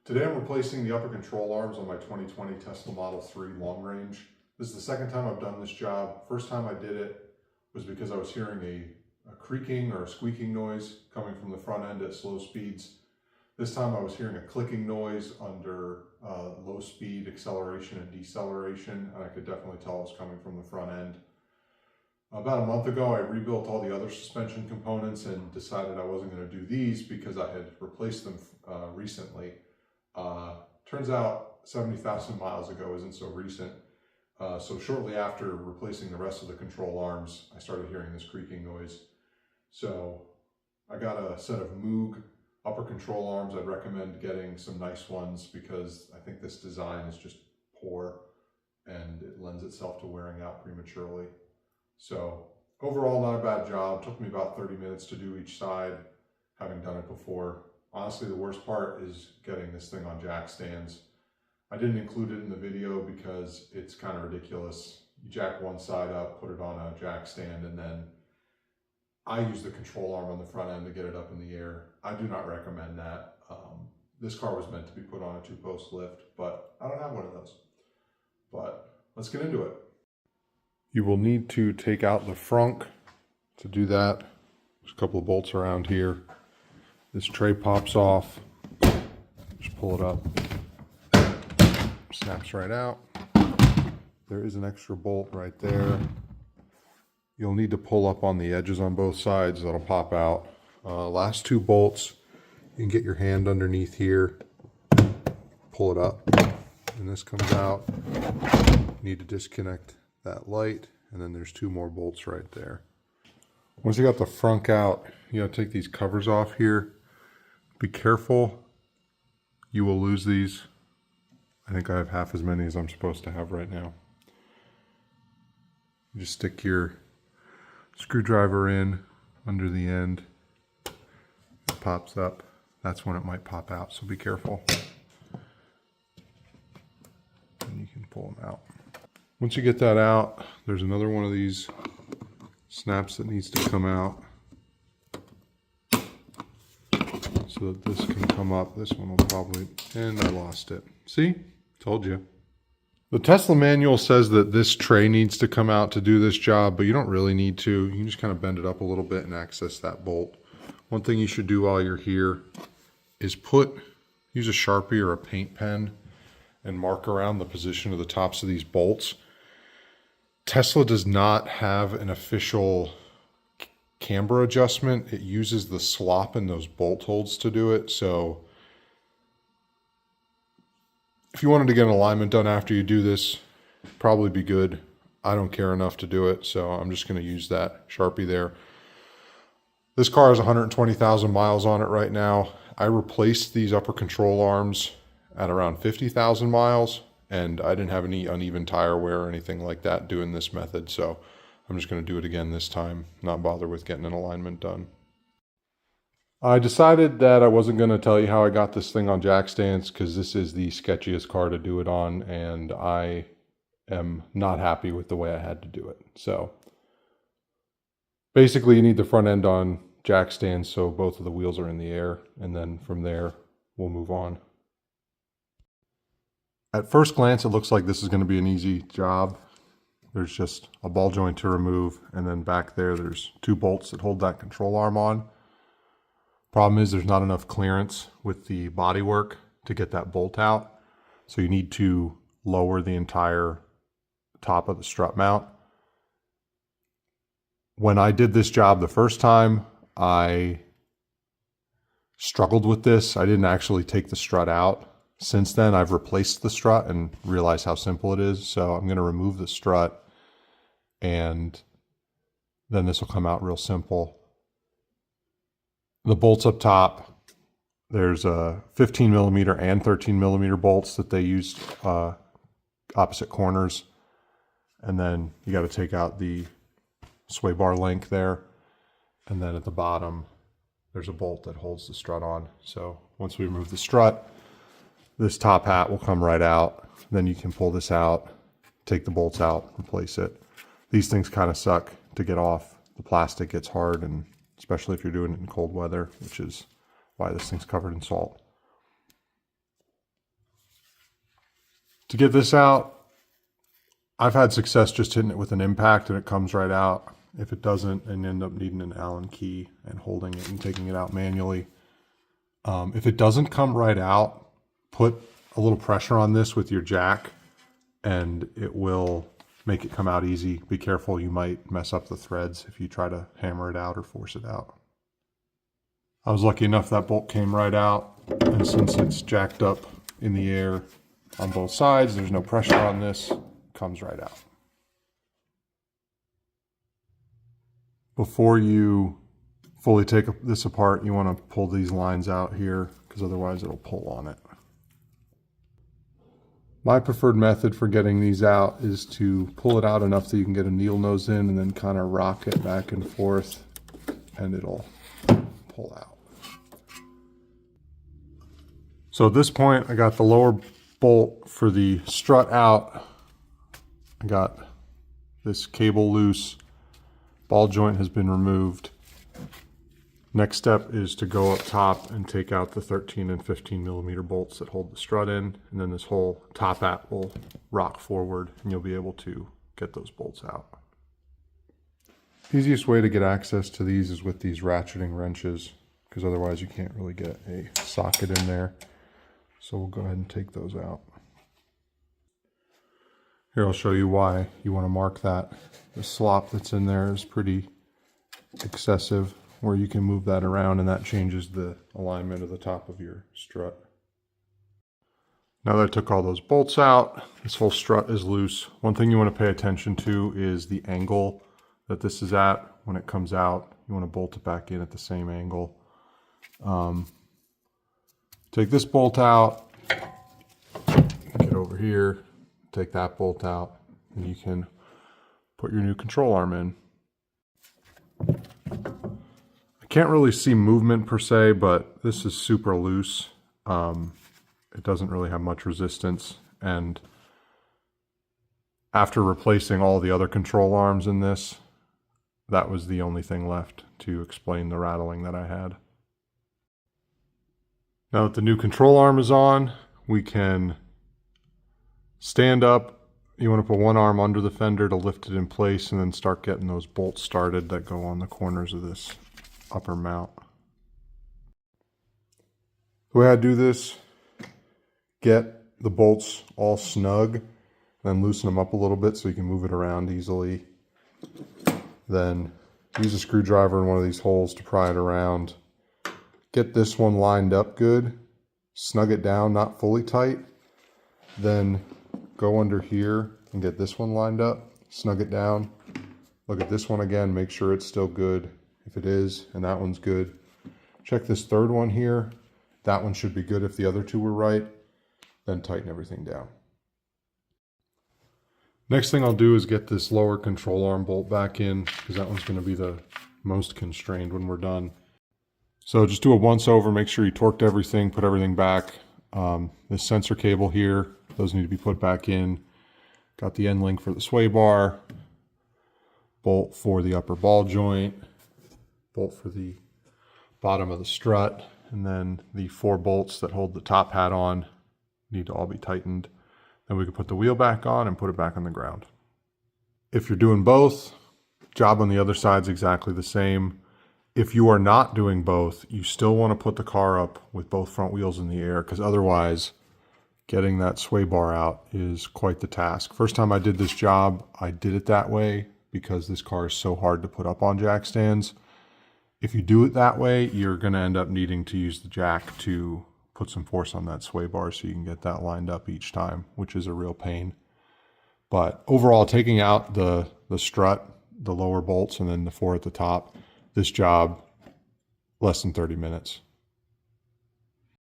Today I'm replacing the upper control arms on my 2020 Tesla Model 3 long range. This is the second time I've done this job. First time I did it was because I was hearing a creaking or a squeaking noise coming from the front end at slow speeds. This time I was hearing a clicking noise under low speed acceleration and deceleration, and I could definitely tell it was coming from the front end. About a month ago, I rebuilt all the other suspension components and decided I wasn't going to do these because I had replaced them recently. Turns out 70,000 miles ago isn't so recent. So shortly after replacing the rest of the control arms, I started hearing this creaking noise. So I got a set of Moog upper control arms. I'd recommend getting some nice ones because I think this design is just poor and it lends itself to wearing out prematurely. So overall, not a bad job. It took me about 30 minutes to do each side, having done it before. Honestly, the worst part is getting this thing on jack stands. I didn't include it in the video because it's kind of ridiculous. You jack one side up, put it on a jack stand, and then I use the control arm on the front end to get it up in the air. I do not recommend that. This car was meant to be put on a 2-post lift, but I don't have one of those. But let's get into it. You will need to take out the frunk. To do that, there's a couple of bolts around here. This tray pops off. Just pull it up. Snaps right out. There is an extra bolt right there. You'll need to pull up on the edges on both sides. That'll pop out. Last two bolts, you can get your hand underneath here, pull it up, and this comes out. You need to disconnect that light, and then there's two more bolts right there. Once you got the frunk out, you gotta take these covers off here. Be careful, you will lose these. I think I have half as many as I'm supposed to have right now. You just stick your screwdriver in under the end. It pops up. That's when it might pop out, so be careful. And you can pull them out. Once you get that out, there's another one of these snaps that needs to come out so that this can come up. This one will probably, and I lost it. See? Told you. The Tesla manual says that this tray needs to come out to do this job, but you don't really need to. You can just kind of bend it up a little bit and access that bolt. One thing you should do while you're here is use a Sharpie or a paint pen and mark around the position of the tops of these bolts. Tesla does not have an official camber adjustment. It uses the slop in those bolt holes to do it. So if you wanted to get an alignment done after you do this, probably be good. I don't care enough to do it, so I'm just going to use that Sharpie there. This car has 120,000 miles on it right now. I replaced these upper control arms at around 50,000 miles, and I didn't have any uneven tire wear or anything like that doing this method, so I'm just going to do it again this time, not bother with getting an alignment done. I decided that I wasn't going to tell you how I got this thing on jack stands because this is the sketchiest car to do it on, and I am not happy with the way I had to do it. So basically you need the front end on jack stands so both of the wheels are in the air, and then from there we'll move on. At first glance it looks like this is going to be an easy job. There's just a ball joint to remove, and then back there there's two bolts that hold that control arm on. Problem is there's not enough clearance with the bodywork to get that bolt out. So you need to lower the entire top of the strut mount. When I did this job the first time, I struggled with this. I didn't actually take the strut out. Since then, I've replaced the strut and realized how simple it is. So I'm going to remove the strut, and then this will come out real simple. The bolts up top, there's a 15 millimeter and 13 millimeter bolts that they used opposite corners. And then you got to take out the sway bar link there. And then at the bottom, there's a bolt that holds the strut on. So once we remove the strut, this top hat will come right out. Then you can pull this out, take the bolts out, replace it. These things kind of suck to get off. The plastic gets hard, and especially if you're doing it in cold weather, which is why this thing's covered in salt. To get this out, I've had success just hitting it with an impact and it comes right out. If it doesn't, and end up needing an Allen key and holding it and taking it out manually. If it doesn't come right out, put a little pressure on this with your jack and it will make it come out easy. Be careful, you might mess up the threads if you try to hammer it out or force it out. I was lucky enough that bolt came right out, and since it's jacked up in the air on both sides, there's no pressure on this, it comes right out. Before you fully take this apart, you want to pull these lines out here because otherwise it'll pull on it. My preferred method for getting these out is to pull it out enough that you can get a needle nose in and then kind of rock it back and forth and it'll pull out. So at this point I got the lower bolt for the strut out. I got this cable loose. Ball joint has been removed. Next step is to go up top and take out the 13 and 15 millimeter bolts that hold the strut in, and then this whole top hat will rock forward and you'll be able to get those bolts out. The easiest way to get access to these is with these ratcheting wrenches, because otherwise you can't really get a socket in there. So we'll go ahead and take those out. Here I'll show you why you want to mark that. The slop that's in there is pretty excessive, where you can move that around and that changes the alignment of the top of your strut. Now that I took all those bolts out, this whole strut is loose. One thing you want to pay attention to is the angle that this is at when it comes out. You want to bolt it back in at the same angle. Take this bolt out, get over here, take that bolt out, and you can put your new control arm in. I can't really see movement per se, but this is super loose. It doesn't really have much resistance, and after replacing all the other control arms in this, that was the only thing left to explain the rattling that I had. Now that the new control arm is on, we can stand up. You want to put one arm under the fender to lift it in place and then start getting those bolts started that go on the corners of this upper mount. The way I do this, get the bolts all snug, then loosen them up a little bit so you can move it around easily. Then use a screwdriver in one of these holes to pry it around. Get this one lined up good, snug it down, not fully tight. Then go under here and get this one lined up, snug it down. Look at this one again, make sure it's still good. If it is, and that one's good. Check this third one here. That one should be good if the other two were right. Then tighten everything down. Next thing I'll do is get this lower control arm bolt back in, because that one's going to be the most constrained when we're done. So just do a once over, make sure you torqued everything, put everything back. This sensor cable here, those need to be put back in. Got the end link for the sway bar, bolt for the upper ball joint, bolt for the bottom of the strut, and then the 4 bolts that hold the top hat on need to all be tightened. Then we can put the wheel back on and put it back on the ground. If you're doing both, job on the other side's exactly the same. If you are not doing both, you still want to put the car up with both front wheels in the air, because otherwise getting that sway bar out is quite the task. First time I did this job, I did it that way because this car is so hard to put up on jack stands. If you do it that way, you're going to end up needing to use the jack to put some force on that sway bar so you can get that lined up each time, which is a real pain. But overall, taking out the strut, the lower bolts, and then the 4 at the top, this job, less than 30 minutes.